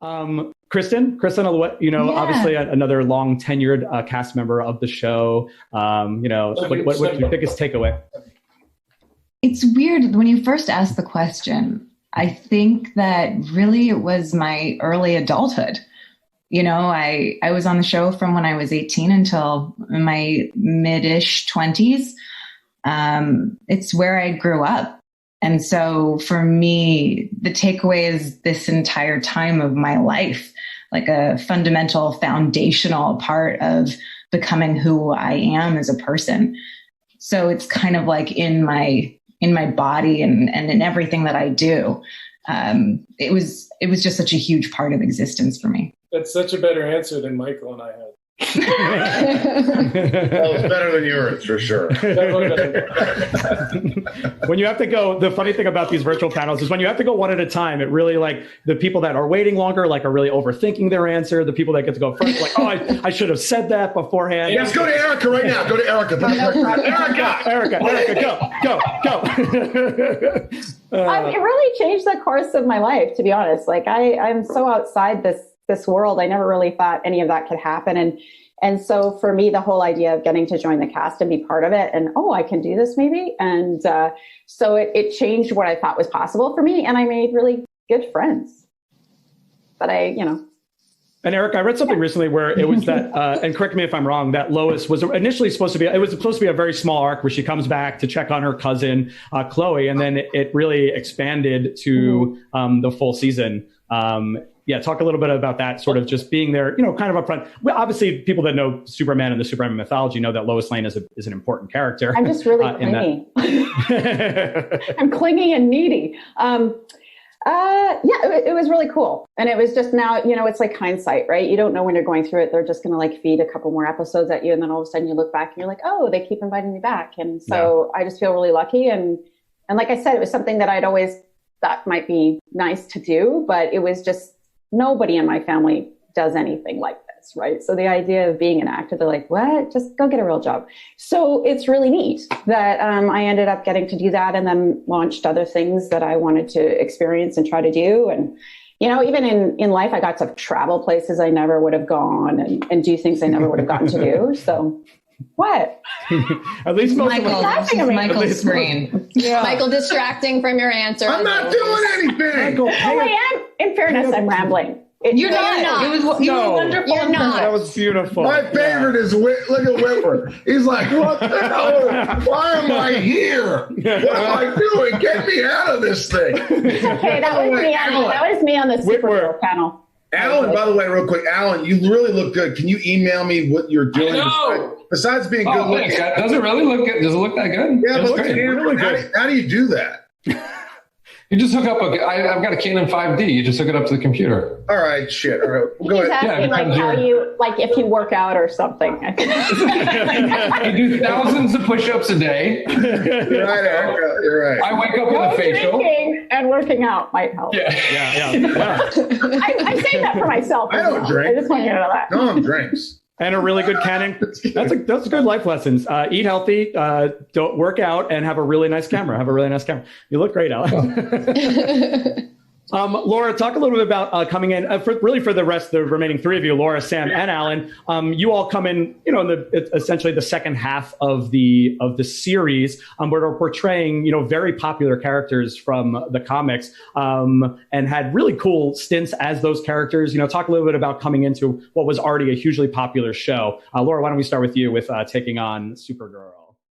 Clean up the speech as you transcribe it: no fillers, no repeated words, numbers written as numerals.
Kristin, Yeah. obviously another long tenured cast member of the show. What's your biggest takeaway? It's weird when you first asked the question. I think that really it was my early adulthood. I was on the show from when I was 18 until my mid-ish 20s. It's where I grew up. And so for me, the takeaway is this entire time of my life, like a fundamental, foundational part of becoming who I am as a person. So it's kind of like in my body and in everything that I do. It was just such a huge part of existence for me. That's such a better answer than Michael and I had. Well, it's better than yours, for sure. When you have to go, the funny thing about these virtual panels is when you have to go one at a time, it really the people that are waiting longer, are really overthinking their answer. The people that get to go first, I should have said that beforehand. Let's go to Erica right now. Go to Erica. Erica, go. It really changed the course of my life, to be honest. I'm so outside this world. I never really thought any of that could happen. And so for me, the whole idea of getting to join the cast and be part of it and, I can do this maybe. And so it changed what I thought was possible for me. And I made really good friends that And Eric, I read something recently where it was that, and correct me if I'm wrong, that Lois was initially supposed to be a very small arc where she comes back to check on her cousin, Chloe. And then it really expanded to the full season. Talk a little bit about that, sort of just being there, kind of up front. Well, obviously, people that know Superman and the Superman mythology know that Lois Lane is an important character. I'm just really clingy. I'm clingy and needy. It was really cool. And it was just now, it's like hindsight, right? You don't know when you're going through it. They're just going to feed a couple more episodes at you. And then all of a sudden you look back and you're like, oh, they keep inviting me back. And so I just feel really lucky. And like I said, it was something that I'd always thought might be nice to do, but it was just, nobody in my family does anything like this, right? So the idea of being an actor, they're like, what? Just go get a real job. So it's really neat that I ended up getting to do that and then launched other things that I wanted to experience and try to do. And, even in life, I got to travel places I never would have gone and do things I never would have gotten to do. So what? At least Michael's screen. Yeah. Michael distracting from your answer. I'm not doing anything. No, I am. In fairness, I'm rambling. You're not. You were wonderful. You're not. That was beautiful. My favorite is look at Whitmer. He's like, what the hell? Why am I here? What am I doing? Get me out of this thing. It's okay. That was me on the Supergirl panel. Alan, by the way, real quick, Alan, you really look good. Can you email me what you're doing? Besides being good looking. Does it really look good? Does it look that good? Yeah, that's but really good. How do you do that? You just hook up I've got a Canon 5D. You just hook it up to the computer. All right, shit. All right, go He's ahead. asking how you, if you work out or something. I do thousands of push-ups a day. You're right, Erica. You're right. I wake up with a facial. Drinking and working out might help. Yeah. I say that for myself. I don't drink. I just want you to know that. No one drinks. And a really good Canon. That's a good life lessons. Eat healthy, don't work out, and have a really nice camera. You look great, Alex. Laura, talk a little bit about coming in for the remaining three of you, Laura, Sam, and Alan. You all come in, in essentially the second half of the series, where we're portraying, very popular characters from the comics, and had really cool stints as those characters. Talk a little bit about coming into what was already a hugely popular show. Laura, why don't we start with you with taking on Supergirl?